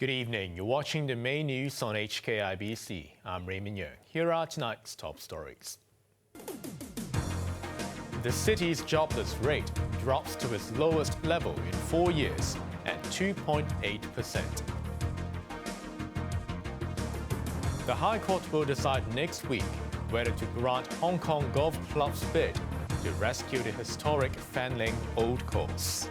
Good evening. You're watching the main news on HKIBC. I'm Raymond Yeung. Here are tonight's top stories. The city's jobless rate drops to its lowest level in 4 years at 2.8%. The High Court will decide next week whether to grant Hong Kong Golf Club's bid to rescue the historic Fanling Old Course.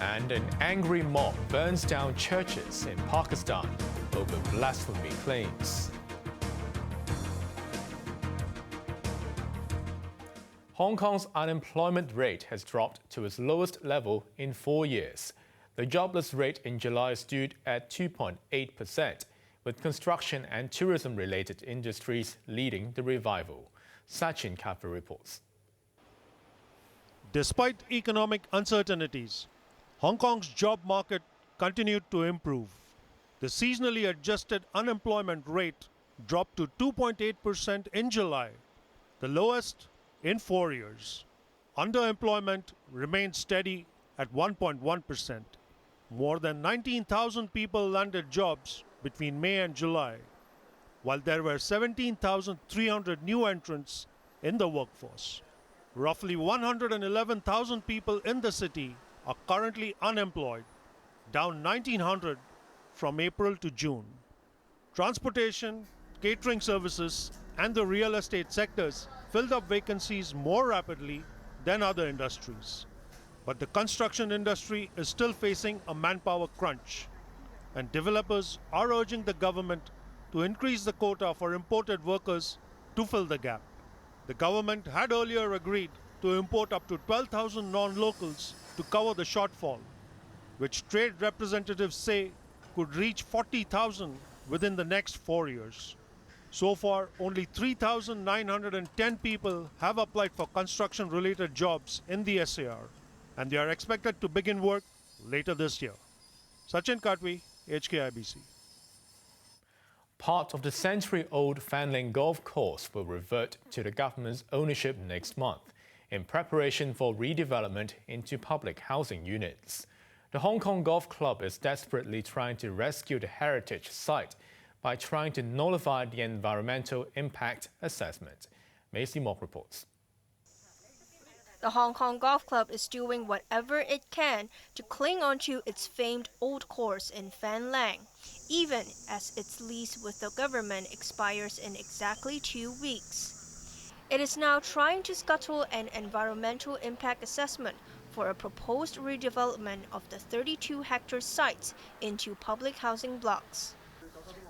And an angry mob burns down churches in Pakistan over blasphemy claims. Hong Kong's unemployment rate has dropped to its lowest level in 4 years. The jobless rate in July stood at 2.8%, with construction and tourism-related industries leading the revival. Sachin Kapur reports. Despite economic uncertainties, Hong Kong's job market continued to improve. The seasonally adjusted unemployment rate dropped to 2.8% in July, the lowest in 4 years. Underemployment remained steady at 1.1%. More than 19,000 people landed jobs between May and July, while there were 17,300 new entrants in the workforce. Roughly 111,000 people in the city are currently unemployed, down 1,900 from April to June. Transportation, catering services, and the real estate sectors filled up vacancies more rapidly than other industries. But the construction industry is still facing a manpower crunch, and developers are urging the government to increase the quota for imported workers to fill the gap. The government had earlier agreed to import up to 12,000 non-locals to cover the shortfall, which trade representatives say could reach 40,000 within the next 4 years. So far, only 3,910 people have applied for construction-related jobs in the SAR, and they are expected to begin work later this year. Sachin Katwi, HKIBC. Part of the century-old Fanling Golf Course will revert to the government's ownership next month, in preparation for redevelopment into public housing units. The Hong Kong Golf Club is desperately trying to rescue the heritage site by trying to nullify the environmental impact assessment. Macy Mock reports. The Hong Kong Golf Club is doing whatever it can to cling onto its famed old course in Fanling, even as its lease with the government expires in exactly 2 weeks. It is now trying to scuttle an environmental impact assessment for a proposed redevelopment of the 32-hectare site into public housing blocks.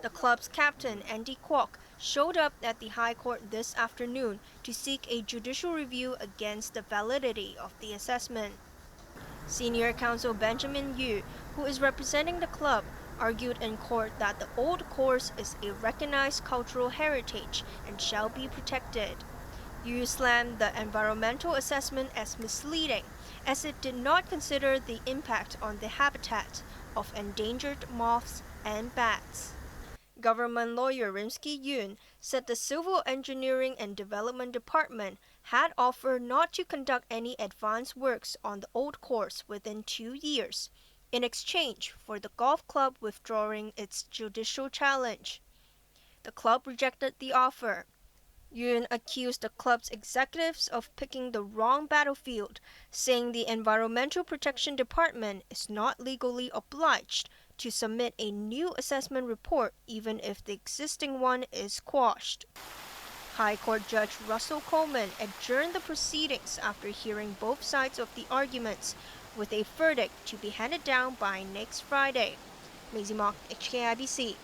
The club's captain, Andy Kwok, showed up at the High Court this afternoon to seek a judicial review against the validity of the assessment. Senior counsel Benjamin Yu, who is representing the club, argued in court that the old course is a recognized cultural heritage and shall be protected. Yu slammed the environmental assessment as misleading, as it did not consider the impact on the habitat of endangered moths and bats. Government lawyer Rimsky Yoon said the Civil Engineering and Development Department had offered not to conduct any advanced works on the old course within 2 years, in exchange for the golf club withdrawing its judicial challenge. The club rejected the offer. Yoon accused the club's executives of picking the wrong battlefield, saying the Environmental Protection Department is not legally obliged to submit a new assessment report even if the existing one is quashed. High Court Judge Russell Coleman adjourned the proceedings after hearing both sides of the arguments, with a verdict to be handed down by next Friday. Maisie Mock, HKIBC.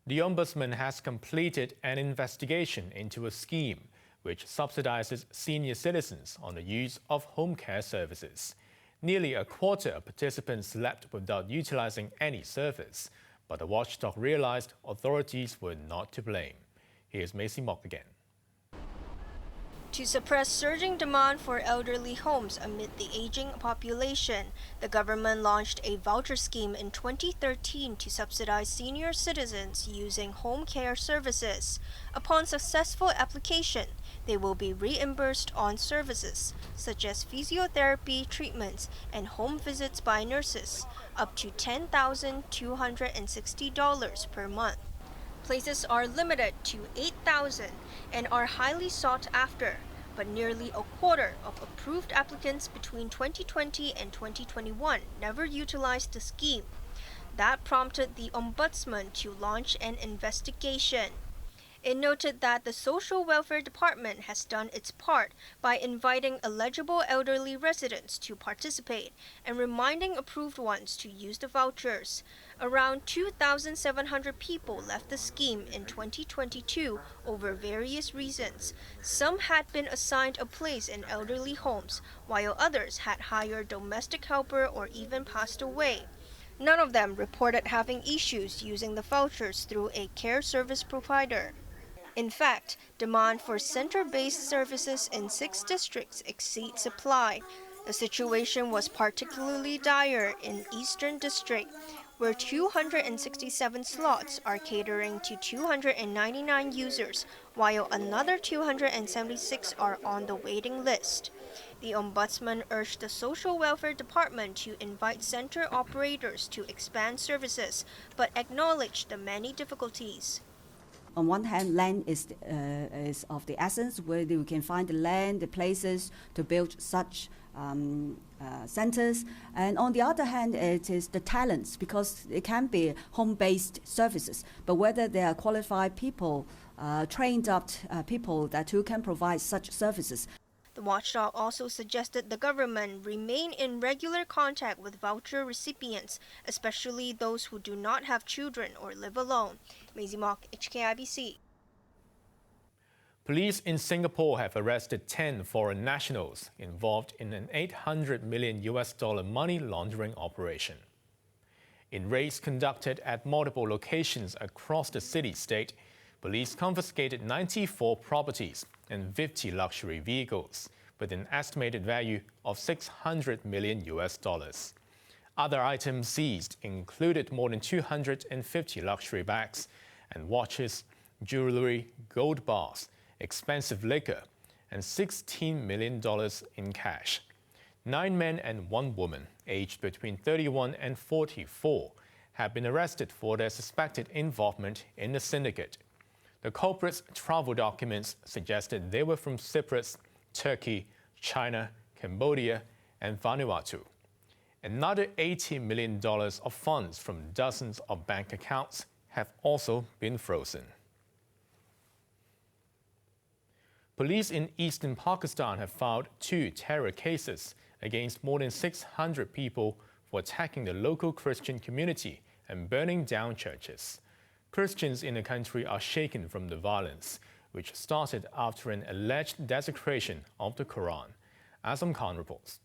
The Ombudsman has completed an investigation into a scheme which subsidizes senior citizens on the use of home care services. Nearly a quarter of participants slept without utilizing any service, but the watchdog realized authorities were not to blame. Here's Macy Mock again. To suppress surging demand for elderly homes amid the aging population, the government launched a voucher scheme in 2013 to subsidize senior citizens using home care services. Upon successful application, they will be reimbursed on services such as physiotherapy treatments and home visits by nurses, up to $10,260 per month. Places are limited to 8,000 and are highly sought after, but nearly a quarter of approved applicants between 2020 and 2021 never utilized the scheme. That prompted the Ombudsman to launch an investigation. It noted that the Social Welfare Department has done its part by inviting eligible elderly residents to participate and reminding approved ones to use the vouchers. Around 2,700 people left the scheme in 2022 over various reasons. Some had been assigned a place in elderly homes, while others had hired domestic helper or even passed away. None of them reported having issues using the vouchers through a care service provider. In fact, demand for center-based services in 6 districts exceeds supply. The situation was particularly dire in Eastern District, where 267 slots are catering to 299 users, while another 276 are on the waiting list. The Ombudsman urged the Social Welfare Department to invite center operators to expand services, but acknowledged the many difficulties. On one hand, land is of the essence, where you can find the land, the places to build such centers. And on the other hand, it is the talents, because it can be home-based services. But whether they are qualified people, trained up people who can provide such services. The watchdog also suggested the government remain in regular contact with voucher recipients, especially those who do not have children or live alone. Maisie Mock, HKIBC. Police in Singapore have arrested 10 foreign nationals involved in an $800 million money laundering operation. In raids conducted at multiple locations across the city-state, police confiscated 94 properties and 50 luxury vehicles with an estimated value of $600 million. Other items seized included more than 250 luxury bags and watches, jewelry, gold bars, expensive liquor, and $16 million in cash. 9 men and 1 woman, aged between 31 and 44, have been arrested for their suspected involvement in the syndicate. The culprits' travel documents suggested they were from Cyprus, Turkey, China, Cambodia, and Vanuatu. Another $80 million of funds from dozens of bank accounts have also been frozen. Police in eastern Pakistan have filed 2 terror cases against more than 600 people for attacking the local Christian community and burning down churches. Christians in the country are shaken from the violence, which started after an alleged desecration of the Quran. Azam Khan reports.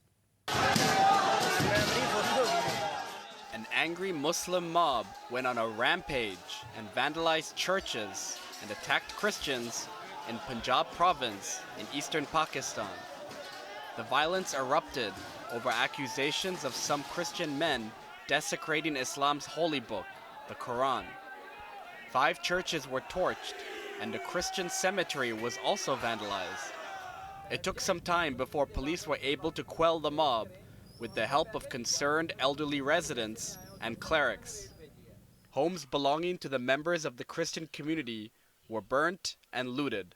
An angry Muslim mob went on a rampage and vandalized churches and attacked Christians in Punjab province in eastern Pakistan. The violence erupted over accusations of some Christian men desecrating Islam's holy book, the Quran. 5 churches were torched, and a Christian cemetery was also vandalized. It took some time before police were able to quell the mob with the help of concerned elderly residents and clerics. Homes belonging to the members of the Christian community were burnt and looted.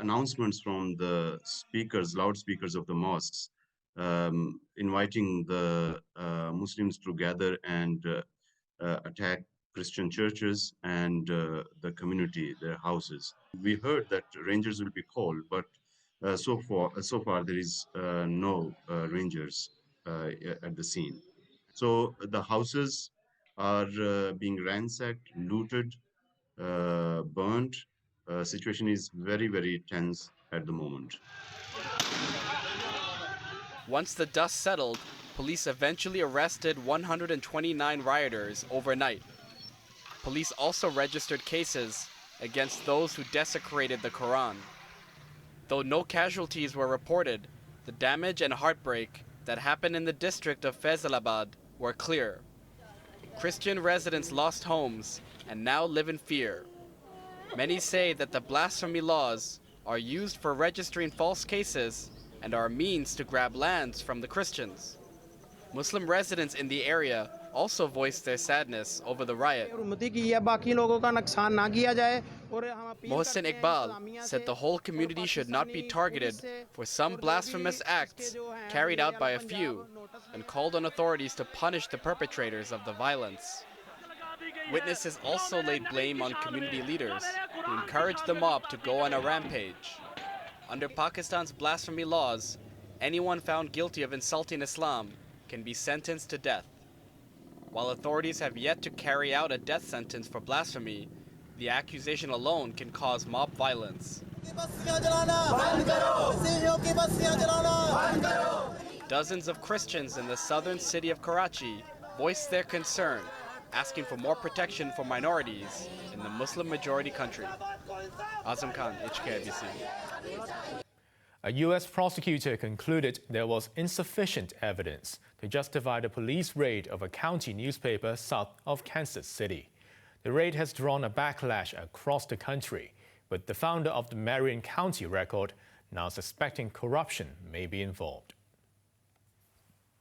Announcements from the speakers, loudspeakers of the mosques, inviting the Muslims to gather and attack Christian churches and the community, their houses. We heard that rangers will be called, but so far there is no rangers at the scene. So the houses are being ransacked, looted, burned. Situation is very, very tense at the moment. Once the dust settled, police eventually arrested 129 rioters overnight. Police also registered cases against those who desecrated the Quran. Though no casualties were reported, the damage and heartbreak that happened in the district of Faisalabad were clear. Christian residents lost homes and now live in fear. Many say that the blasphemy laws are used for registering false cases and are a means to grab lands from the Christians. Muslim residents in the area also voiced their sadness over the riot. Mohsin Iqbal said the whole community should not be targeted for some blasphemous acts carried out by a few, and called on authorities to punish the perpetrators of the violence. Witnesses also laid blame on community leaders who encouraged the mob to go on a rampage. Under Pakistan's blasphemy laws, anyone found guilty of insulting Islam can be sentenced to death. While authorities have yet to carry out a death sentence for blasphemy, the accusation alone can cause mob violence. Dozens of Christians in the southern city of Karachi voiced their concern, asking for more protection for minorities in the Muslim-majority country. Azam Khan, HKIBC. A U.S. prosecutor concluded there was insufficient evidence to justify the police raid of a county newspaper south of Kansas City. The raid has drawn a backlash across the country, with the founder of the Marion County Record now suspecting corruption may be involved.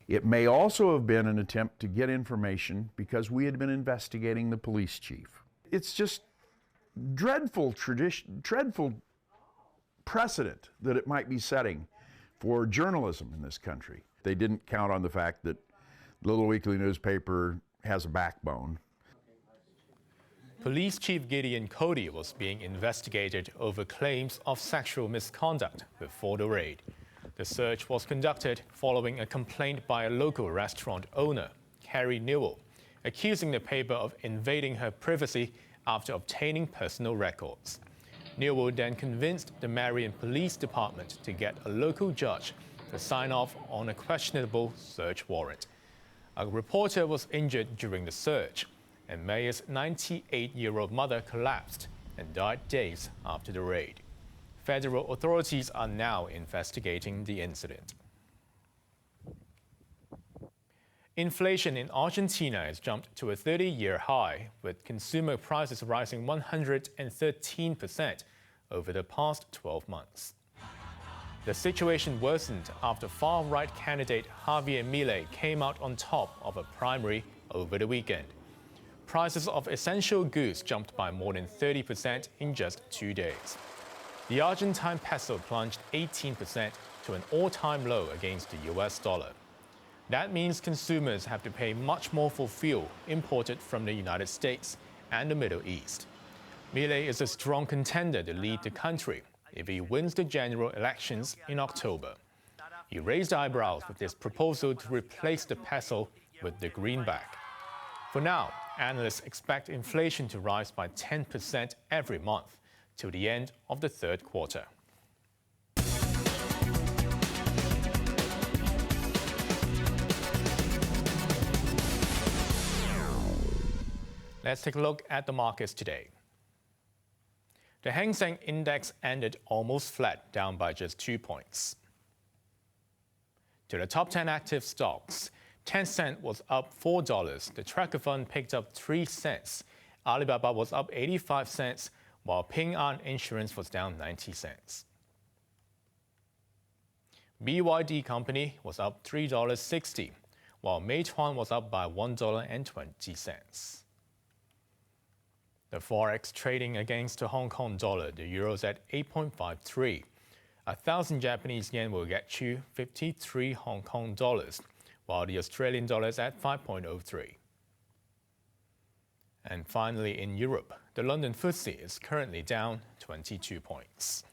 It may also have been an attempt to get information because we had been investigating the police chief. It's just dreadful precedent that it might be setting for journalism in this country. They didn't count on the fact that the little weekly newspaper has a backbone. Police Chief Gideon Cody was being investigated over claims of sexual misconduct before the raid. The search was conducted following a complaint by a local restaurant owner, Carrie Newell, accusing the paper of invading her privacy after obtaining personal records. Newell then convinced the Marion Police Department to get a local judge to sign off on a questionable search warrant. A reporter was injured during the search, and Mayer's 98-year-old mother collapsed and died days after the raid. Federal authorities are now investigating the incident. Inflation in Argentina has jumped to a 30-year high, with consumer prices rising 113% over the past 12 months. The situation worsened after far-right candidate Javier Milei came out on top of a primary over the weekend. Prices of essential goods jumped by more than 30% in just 2 days. The Argentine peso plunged 18% to an all-time low against the US dollar. That means consumers have to pay much more for fuel imported from the United States and the Middle East. Milei is a strong contender to lead the country if he wins the general elections in October. He raised eyebrows with his proposal to replace the peso with the greenback. For now, analysts expect inflation to rise by 10% every month till the end of the third quarter. Let's take a look at the markets today. The Hang Seng Index ended almost flat, down by just 2 points. To the top 10 active stocks, Tencent was up $4, the tracker fund picked up 3 cents, Alibaba was up 85 cents, while Ping An Insurance was down 90 cents. BYD Company was up $3.60, while Meituan was up by $1.20. The forex trading against the Hong Kong dollar, the euro's at 8.53. 1,000 Japanese yen will get you 53 Hong Kong dollars, while the Australian dollar is at 5.03. And finally, in Europe, the London FTSE is currently down 22 points.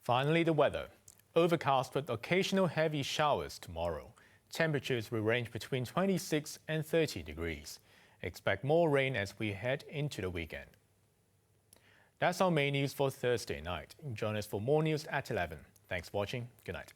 Finally, the weather. Overcast with occasional heavy showers tomorrow. Temperatures will range between 26 and 30 degrees. Expect more rain as we head into the weekend. That's our main news for Thursday night. Join us for more news at 11. Thanks for watching. Good night.